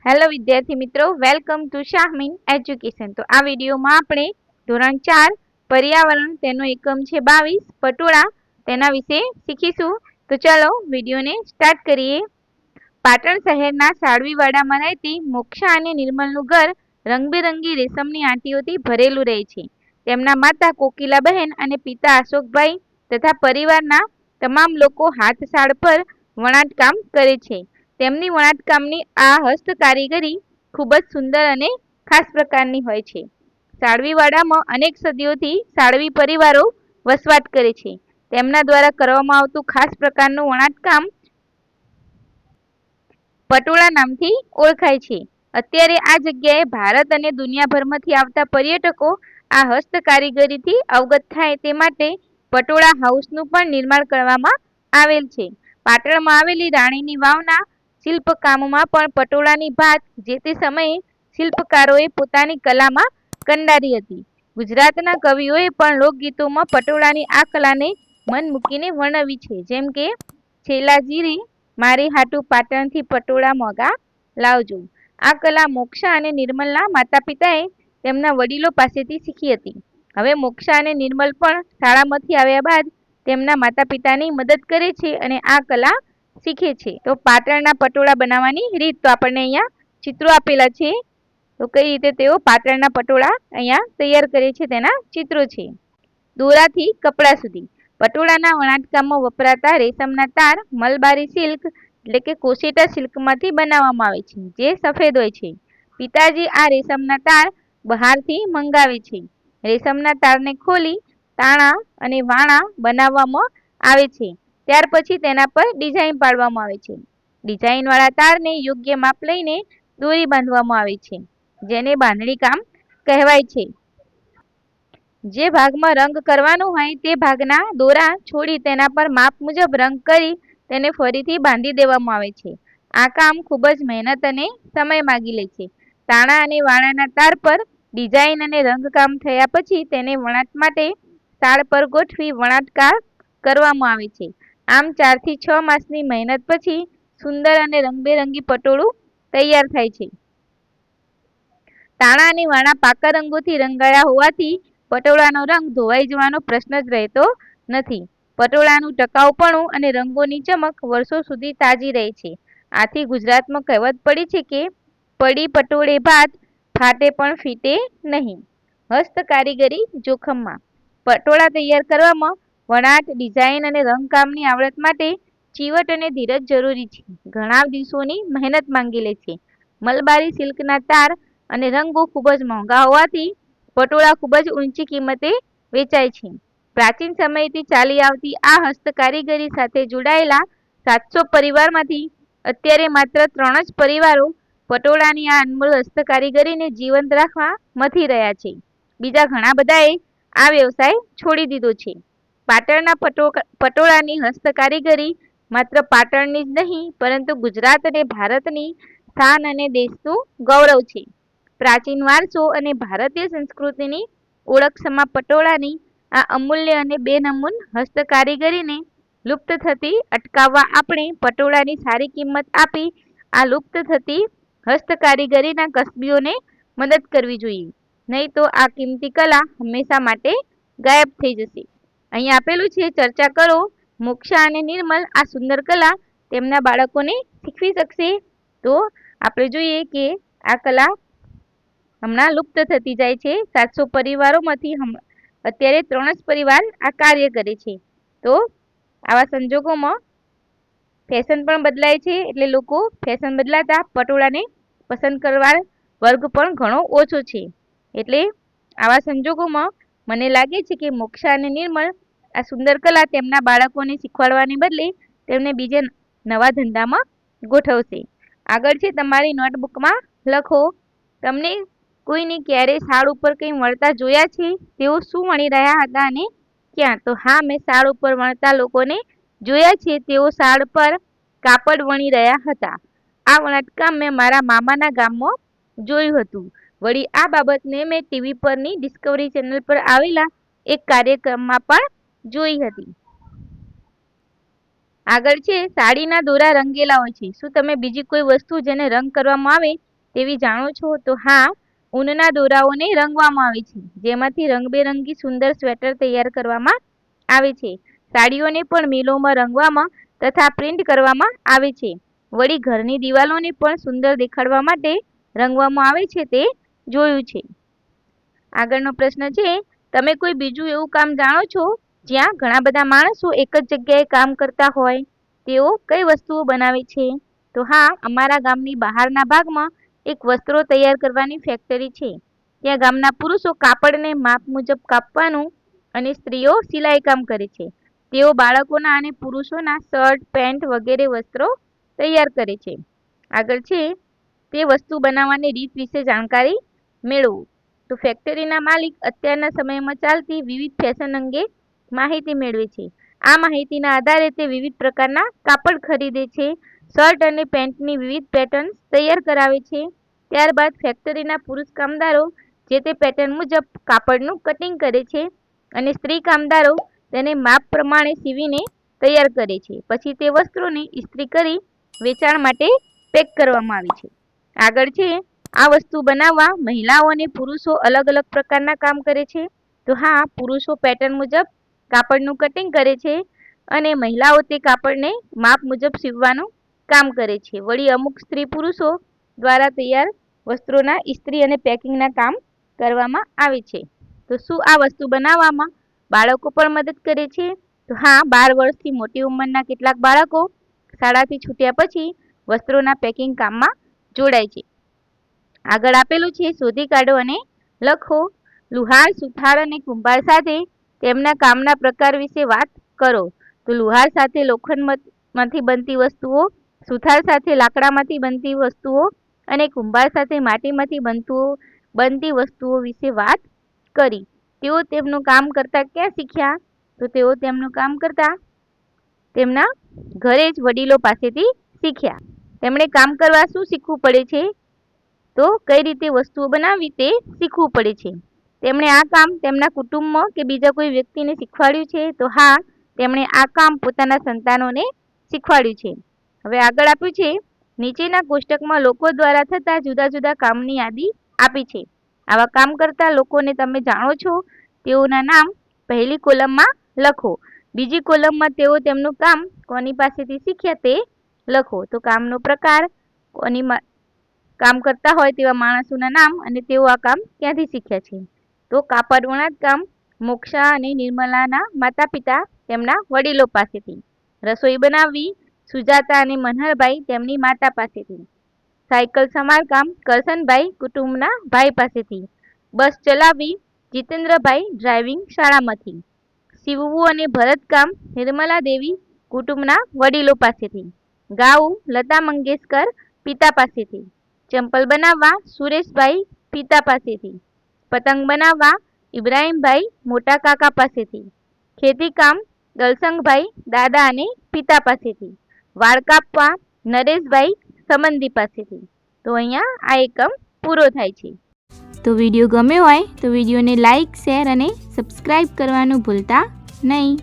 Hello વિદ્યાર્થી મિત્રો, welcome to Shahmeen education. તો આ વિડીયોમાં આપણે ધોરણ 4 પર્યાવરણ તેનો એકમ છે 22 પટોળા તેના વિશે શીખીશું। તો ચાલો વિડીયોને સ્ટાર્ટ કરીએ। પાટણ શહેરના સાળવીવાડામાં રહેતી મોક્ષા અને નિર્મલનું ઘર રંગબેરંગી રેશમની આંટીઓથી ભરેલું રહે છે। તેમના માતા કોકિલાબહેન અને પિતા અશોકભાઈ તથા પરિવારના તમામ લોકો હાથશાળ પર વણાટકામ કરે છે। તેમની વણાટકામની આ હસ્તકારીગરી ખૂબ જ સુંદર અને ખાસ પ્રકારની હોય છે। સાળવીવાડામાં અનેક સદીઓથી સાળવી પરિવારો વસવાટ કરે છે। તેમના દ્વારા કરવામાં આવતું ખાસ પ્રકારનું વણાટકામ પટોળા નામથી ઓળખાય છે। અત્યારે આ જગ્યાએ ભારત અને દુનિયાભરમાંથી આવતા પર્યટકો આ હસ્તકારીગરીથી અવગત થાય તે માટે પટોળા હાઉસનું પણ નિર્માણ કરવામાં આવેલ છે। પાટણમાં આવેલી રાણીની વાવના શિલ્પકામમાં પણ પટોળાની ભાત જે તે સમયે શિલ્પકારોએ પોતાની કલામાં કંડારી હતી। ગુજરાતના કવિઓએ પણ લોકગીતોમાં પટોળાની આ કલાને મન મૂકીને વર્ણવી છે, જેમ કે છેલાજીરી મારી હાટુ પાટણથી પટોળા મોગા લાવજો। આ કલા મોક્ષા અને નિર્મલના માતા પિતાએ તેમના વડીલો પાસેથી શીખી હતી। હવે મોક્ષા અને નિર્મલ પણ શાળામાંથી આવ્યા બાદ તેમના માતા પિતાની મદદ કરે છે અને આ કલા શીખે છે। તો પાટણના પટોળા બનાવવાની રીત તો આપણને અહીંયા ચિત્રો આપેલા છે। તો કઈ રીતે તેઓ પાટણના પટોળા અહીંયા તૈયાર કરે છે તેના ચિત્રો છે। દોરાથી કપડા સુધી પટોળાના વણાટકામમાં વપરાતા રેશમના તાર મલબારી સિલ્ક એટલે કે કોશેટા સિલ્કમાંથી બનાવવામાં આવે છે, જે સફેદ હોય છે। પિતાજી આ રેશમના તાર બહારથી મંગાવે છે। રેશમના તારને ખોલી તાણા અને વાણા બનાવવામાં આવે છે। ત્યાર પછી તેના પર ડિઝાઇન પાડવામાં આવે છે। ડિઝાઇનવાળા તારને યોગ્ય માપ લઈને દોરી બાંધવામાં આવે છે, જેને બાંધણી કામ કહેવાય છે। જે ભાગમાં રંગ કરવાનો હોય તે ભાગના દોરા છોડી તેના પર માપ મુજબ રંગ કરી તેને ફરીથી બાંધી દેવામાં આવે છે। આ કામ ખૂબ જ મહેનત અને સમય માગી લે છે। તાણા અને વાણાના તાર પર ડિઝાઇન અને રંગકામ થયા પછી તેને વણાટ માટે તાળ પર ગોઠવી વણાટકાર કરવામાં આવે છે। આમ 4 થી 6 માસની મહેનત પછી સુંદર અને રંગબેરંગી પટોળું તૈયાર થાય છે। તાણા અને વાણા પાકા રંગોથી રંગાયા હોવાથી પટોળાનો રંગ ધોવાઈ જવાનો પ્રશ્ન જ રહેતો નથી। પટોળાનું ટકાઉપણું અને રંગોની ચમક વર્ષો સુધી તાજી રહે છે। આથી ગુજરાતમાં કહેવત પડી છે કે પડી પટોળે ભાત ફાટે પણ ફીટે નહીં। હસ્તકારીગરી જોખમમાં પટોળા તૈયાર કરવામાં વણાટ, ડિઝાઇન અને રંગકામની આવડત માટે ચીવટ અને ધીરજ જરૂરી છે। ઘણા દિવસોની મહેનત માંગી લે છે। મલબારી સિલ્કના તાર અને રંગો ખૂબ જ મોંઘા હોવાથી પટોળા ખૂબ જ ઊંચી કિંમતે વેચાય છે। પ્રાચીન સમયથી ચાલી આવતી આ હસ્તકારીગરી સાથે જોડાયેલા 700 પરિવારમાંથી અત્યારે માત્ર 3 જ પરિવારો પટોળાની આ અનમોલ હસ્તકારીગરીને જીવંત રાખવા મથી રહ્યા છે। બીજા ઘણા બધાએ આ વ્યવસાય છોડી દીધો છે। પાટણના પટોળાની હસ્તકારીગરી માત્ર પાટણની જ નહીં પરંતુ ગુજરાત અને ભારતની શાન અને દેશનું ગૌરવ છે। પ્રાચીન વારસો અને ભારતીય સંસ્કૃતિની ઓળખ સમા પટોળાની આ અમૂલ્ય અને બેનમૂન હસ્તકારીગરીને લુપ્ત થતી અટકાવવા આપણે પટોળાની સારી કિંમત આપી આ લુપ્ત થતી હસ્તકારીગરીના કસબીઓને મદદ કરવી જોઈએ, નહીં તો આ કિંમતી કલા હંમેશા માટે ગાયબ થઈ જશે। અહીં આપેલું છે, ચર્ચા કરો મોક્ષા અને નિર્મલ આ સુંદર કલા તેમના બાળકોને શીખવી શકશે। તો આપણે જોઈએ કે આ કલા હમણાં લુપ્ત થતી જાય છે। 700 પરિવારોમાંથી અત્યારે 3 જ પરિવાર આ કાર્ય કરે છે। તો આવા સંજોગોમાં ફેશન પણ બદલાય છે, એટલે લોકો ફેશન બદલાતા પટોળાને પસંદ કરવા વર્ગ પણ ઘણો ઓછો છે। એટલે આવા સંજોગોમાં મને લાગે છે કે મોક્ષા અને નિર્મલ આ સુંદર કલા તેમના બાળકોને શીખવાડવાને બદલે તેમને બીજે નવા ધંધામાં ગોઠવશે। આગળ છે, તમારી નોટબુકમાં લખો તમને કોઈની ક્યારેય શાળ ઉપર કંઈ વણતા જોયા છે? તેઓ શું વણી રહ્યા હતા અને ક્યાં? તો હા, મેં શાળ ઉપર વણતા લોકોને જોયા છે। તેઓ શાળ પર કાપડ વણી રહ્યા હતા। આ વણાટકામ મેં મારા મામાના ગામમાં જોયું હતું। વળી આ બાબતને મેં ટીવી પરની ડિસ્કવરી ચેનલ પર આવેલા એક કાર્યક્રમમાં પણ જોઈ હતી। આગળ છે, સાડીના દોરા રંગેલા હોય છે। શું તમે બીજી કોઈ વસ્તુ જેને રંગ કરવામાં આવે તેવી જાણો છો? તો હા, ઊનના દોરાઓને રંગવામાં આવે છે, જેમાંથી રંગબેરંગી સુંદર સ્વેટર તૈયાર કરવામાં આવે છે. સાડીઓને પણ મિલોમાં રંગવામાં તથા પ્રિન્ટ કરવામાં આવે છે. વળી ઘરની દિવાલોને પણ સુંદર દેખાડવા માટે રંગવામાં આવે છે તે જોયું છે. આગળનો પ્રશ્ન છે, તમે કોઈ બીજું એવું કામ જાણો છો જ્યાં ઘણા બધા માણસો એક જ જગ્યાએ કામ કરતા હોય? તેઓ કઈ વસ્તુઓ બનાવે છે? તો હા, અમારા ગામની બહારના ભાગમાં એક વસ્ત્રો તૈયાર કરવાની ફેક્ટરી છે. ત્યાં ગામના પુરુષો કાપડને માપ મુજબ કાપવાનું અને સ્ત્રીઓ સિલાઈ કામ કરે છે. તેઓ બાળકોના અને પુરુષોના શર્ટ, પેન્ટ વગેરે વસ્ત્રો તૈયાર કરે છે. આગળ છે, તે વસ્તુ બનાવવાની રીત વિશે જાણકારી મેળવો. તો ફેક્ટરીના માલિક અત્યારના સમયમાં ચાલતી વિવિધ ફેશન અંગે માહિતી મેળવે છે. આ માહિતીના આધારે તે વિવિધ પ્રકારના કાપડ ખરીદે છે, શર્ટ અને પેન્ટની વિવિધ પેટર્ન્સ તૈયાર કરાવે છે. ત્યારબાદ ફેક્ટરીના પુરુષ કામદારો જે તે પેટર્ન મુજબ કાપડનું કટિંગ કરે છે અને સ્ત્રી કામદારો તેને માપ પ્રમાણે સીવીને તૈયાર કરે છે. પછી તે વસ્ત્રોને ઇસ્ત્રી કરી વેચાણ માટે પેક કરવામાં આવે છે. આગળ છે, આ વસ્તુ બનાવવા મહિલાઓ અને પુરુષો અલગ અલગ પ્રકારના કામ કરે છે. તો હા, પુરુષો પેટર્ન મુજબ કાપડનું કટિંગ કરે છે અને મહિલાઓ તે કાપડને માપ મુજબ સીવવાનું કામ કરે છે. વળી અમુક સ્ત્રી પુરુષો દ્વારા તૈયાર વસ્ત્રોના ઇસ્ત્રી અને પેકિંગના કામ કરવામાં આવે છે. તો શું આ વસ્તુ બનાવવામાં બાળકો પણ મદદ કરે છે? તો હા, 12 વર્ષથી મોટી ઉંમરના કેટલાક બાળકો શાળાથી છૂટ્યા પછી વસ્ત્રોના પેકિંગ કામમાં જોડાય છે. આગળ આપેલું છે, શોધી કાઢો અને લખો. લુહાર, સુથાર અને કુંભાર સાથે તેમના કામના પ્રકાર વિશે વાત કરો. તો લુહાર સાથે લોખંડમાંથી બનતી વસ્તુઓ, સુથાર સાથે લાકડામાંથી બનતી વસ્તુઓ અને કુંભાર સાથે માટીમાંથી બનતી વસ્તુઓ વિશે વાત કરી. તેઓ તેમનું કામ કરતા ક્યાં શીખ્યા? તો તેઓ તેમનું કામ કરતા તેમના ઘરે જ વડીલો પાસેથી શીખ્યા. તેમણે કામ કરવા શું શીખવું પડે છે? તો કઈ રીતે વસ્તુઓ બનાવવી તે શીખવું પડે છે. તેમણે આ કામ તેમના કુટુંબમાં કે બીજા કોઈ વ્યક્તિને શીખવાડ્યું છે? તો હા, તેમણે આ કામ પોતાના સંતાનોને શીખવાડ્યું છે. હવે આગળ આપ્યું છે, નીચેના કોષ્ટકમાં લોકો દ્વારા થતા જુદા જુદા કામની યાદી આપી છે. આવા કામ કરતા લોકોને તમે જાણો છો? તેઓના નામ પહેલી કોલમમાં લખો. બીજી કોલમમાં તેઓ તેમનું કામ કોની પાસેથી શીખ્યા તે લખો. તો કામનો પ્રકાર, કામ કરતા હોય તેવા માણસોના નામ અને તેઓ આ કામ ક્યાંથી શીખ્યા છે. તો કાપડ વણાટકામ મોક્ષા અને નિર્મલાના માતા પિતા તેમના વડીલો પાસેથી. રસોઈ બનાવવી સુજાતા અને મનહરભાઈ તેમની માતા પાસેથી. સાયકલ સમારકામ કરશનભાઈ કુટુંબના ભાઈ પાસેથી. બસ ચલાવવી જીતેન્દ્રભાઈ ડ્રાઇવિંગ શાળામાંથી. સીવવું અને ભરતકામ નિર્મલા દેવી કુટુંબના વડીલો પાસેથી. ગાવું લતા મંગેશકર પિતા પાસેથી. ચંપલ બનાવવા સુરેશભાઈ પિતા પાસેથી. પતંગ બનાવવા ઇબ્રાહીમભાઈ મોટા કાકા પાસેથી. ખેતીકામ દલસંગભાઈ દાદા અને પિતા પાસેથી. વાળ કાપવા નરેશભાઈ સંબંધી પાસેથી. તો અહીંયા આ એકમ પૂરો થાય છે. તો વિડીયો ગમ્યો હોય તો વિડીયોને લાઇક, શેર અને સબસ્ક્રાઈબ કરવાનું ભૂલતા નહીં.